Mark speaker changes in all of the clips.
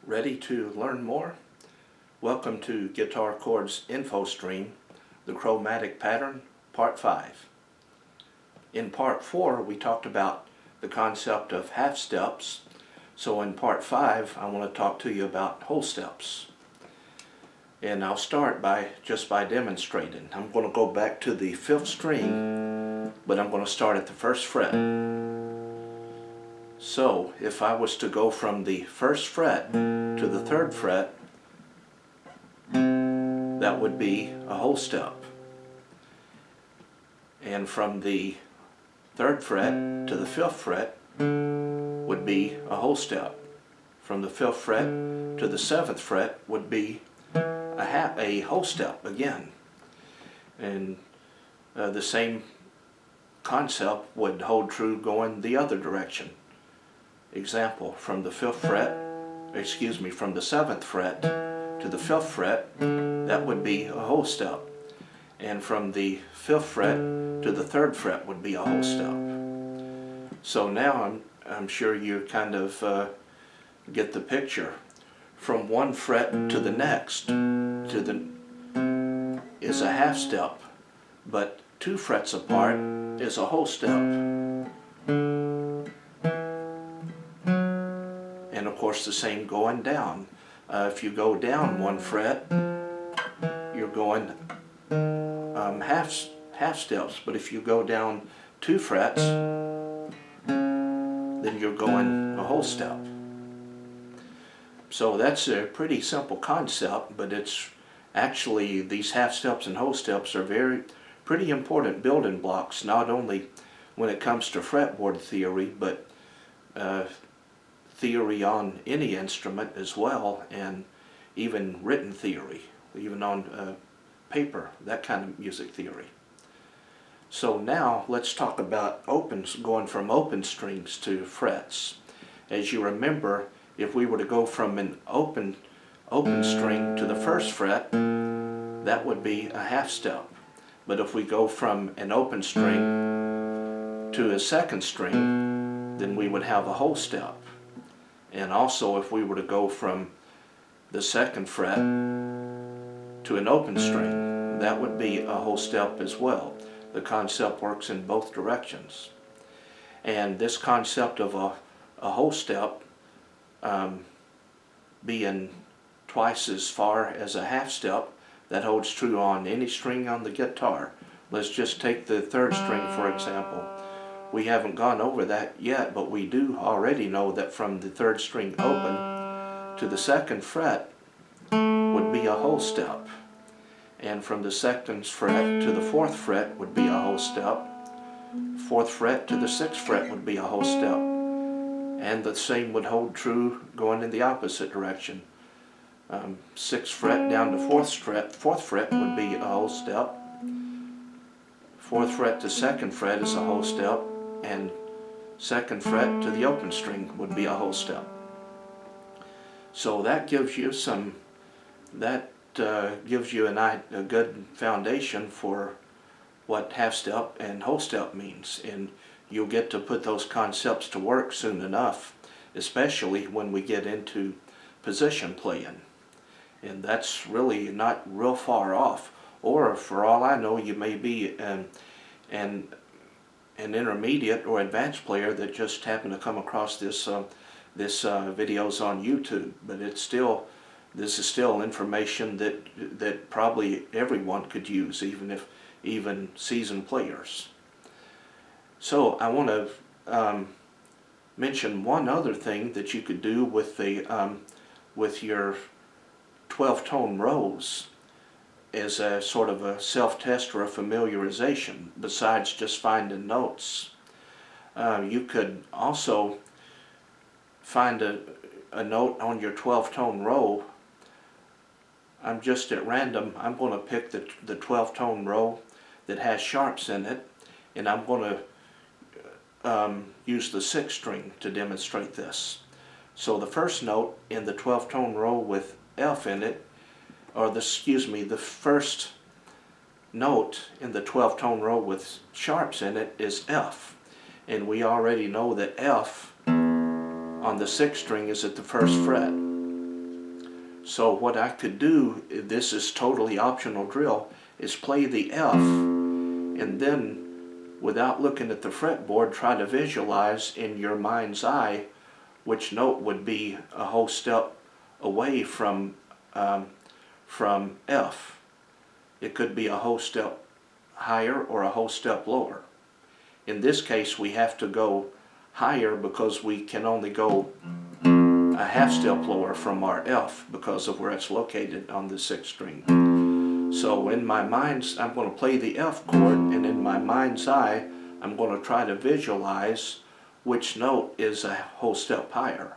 Speaker 1: Ready to learn more? Welcome to Guitar Chords Info Stream, the Chromatic Pattern, Part 5. In Part 4, we talked about the concept of half steps, so in Part 5, I want to talk to you about whole steps. And I'll start by demonstrating. I'm going to go back to the 5th string, but I'm going to start at the 1st fret. So, if I was to go from the 1st fret to the 3rd fret, that would be a whole step. And from the 3rd fret to the 5th fret would be a whole step. From the 5th fret to the 7th fret would be a whole step again. And the same concept would hold true going the other direction. Example, from the 7th fret to the 5th fret, that would be a whole step. And from the 5th fret to the 3rd fret would be a whole step. So now I'm sure you kind of get the picture. From one fret to the next is a half step, but 2 frets apart is a whole step. And of course the same going down. If you go down 1 fret, you're going half steps, but if you go down 2 frets, then you're going a whole step. So that's a pretty simple concept, but it's actually, these half steps and whole steps are pretty important building blocks, not only when it comes to fretboard theory, but theory on any instrument as well, and even written theory, even on paper, that kind of music theory. So now let's talk about going from open strings to frets. As you remember, if we were to go from an open string to the 1st fret, that would be a half step. But if we go from an open string to a 2nd string, then we would have a whole step. And also, if we were to go from the 2nd fret to an open string, that would be a whole step as well. The concept works in both directions. And this concept of a whole step being twice as far as a half step, that holds true on any string on the guitar. Let's just take the 3rd string for example. We haven't gone over that yet, but we do already know that from the 3rd string open to the 2nd fret would be a whole step. And from the 2nd fret to the 4th fret would be a whole step. 4th fret to the 6th fret would be a whole step. And the same would hold true going in the opposite direction. 6th fret down to 4th fret would be a whole step. 4th fret to 2nd fret is a whole step. And 2nd fret to the open string would be a whole step. So that gives you a good foundation for what half step and whole step means, and you'll get to put those concepts to work soon enough, especially when we get into position playing. And that's really not real far off. Or for all I know, you may be an intermediate or advanced player that just happened to come across this videos on YouTube, but this is still information that probably everyone could use, even seasoned players. So I want to mention one other thing that you could do with your 12-tone rows as a sort of a self-test or a familiarization, besides just finding notes. You could also find a note on your 12-tone row. I'm just at random, I'm going to pick the 12-tone row that has sharps in it, and I'm going to use the 6th string to demonstrate this. So the first note in the 12-tone row with F in it, the first note in the 12-tone row with sharps in it is F. And we already know that F on the 6th string is at the 1st fret. So what I could do, this is totally optional drill, is play the F and then, without looking at the fretboard, try to visualize in your mind's eye which note would be a whole step away from F. It could be a whole step higher or a whole step lower. In this case, we have to go higher because we can only go a half step lower from our F because of where it's located on the 6th string. So in my mind, I'm going to play the F chord, and in my mind's eye, I'm going to try to visualize which note is a whole step higher.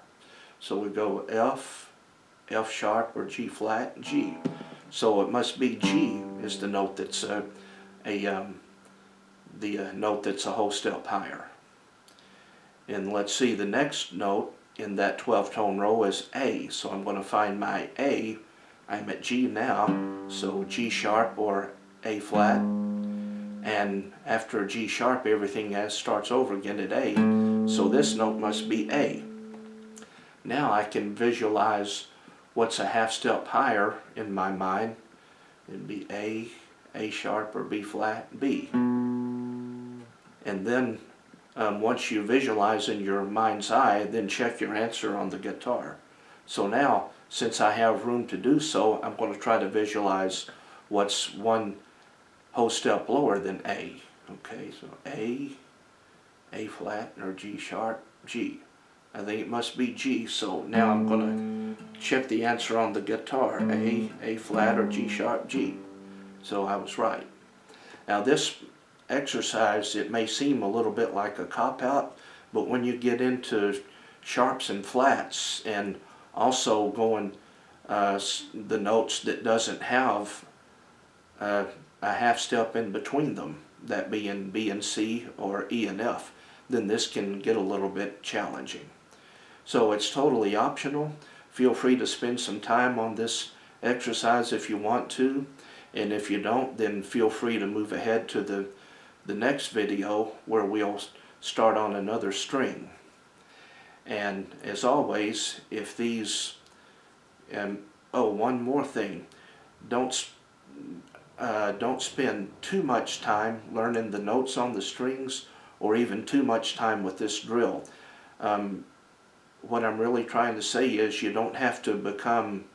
Speaker 1: So we go F, F sharp, or G flat, G. So it must be G is the note that's the note that's a whole step higher. And let's see, the next note in that 12-tone row is A. So I'm going to find my A. I'm at G now, so G sharp or A flat. And after G sharp, everything starts over again at A. So this note must be A. Now I can visualize what's a half step higher in my mind. It'd be A, A sharp, or B flat, B. And then once you visualize in your mind's eye, then check your answer on the guitar. So now, since I have room to do so, I'm going to try to visualize what's one whole step lower than A. Okay, so A flat, or G sharp, G. I think it must be G, so now I'm going to check the answer on the guitar. A flat, or G sharp, G. So I was right. Now this exercise, it may seem a little bit like a cop-out, but when you get into sharps and flats, and also going the notes that doesn't have a half step in between them, that being B and C or E and F, then this can get a little bit challenging. So it's totally optional. Feel free to spend some time on this exercise if you want to, and if you don't, then feel free to move ahead to the next video where we'll start on another string. And as always, if these, oh, one more thing, don't spend too much time learning the notes on the strings, or even too much time with this drill. What I'm really trying to say is you don't have to become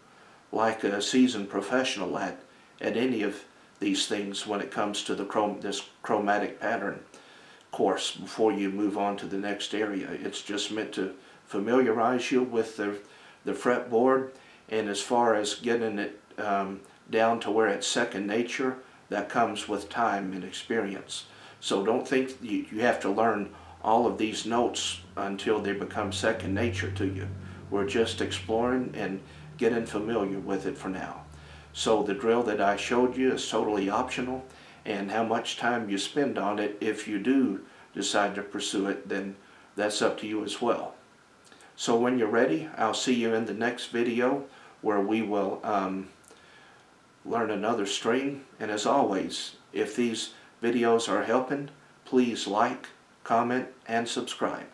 Speaker 1: like a seasoned professional at any of these things when it comes to this chromatic pattern course before you move on to the next area. It's just meant to familiarize you with the fretboard, and as far as getting it down to where it's second nature, that comes with time and experience. So don't think you have to learn all of these notes until they become second nature to you. We're just exploring and getting familiar with it for now. So the drill that I showed you is totally optional, and how much time you spend on it, if you do decide to pursue it, then that's up to you as well. So when you're ready, I'll see you in the next video where we will learn another string. And as always, if these videos are helping, please like, comment, and subscribe.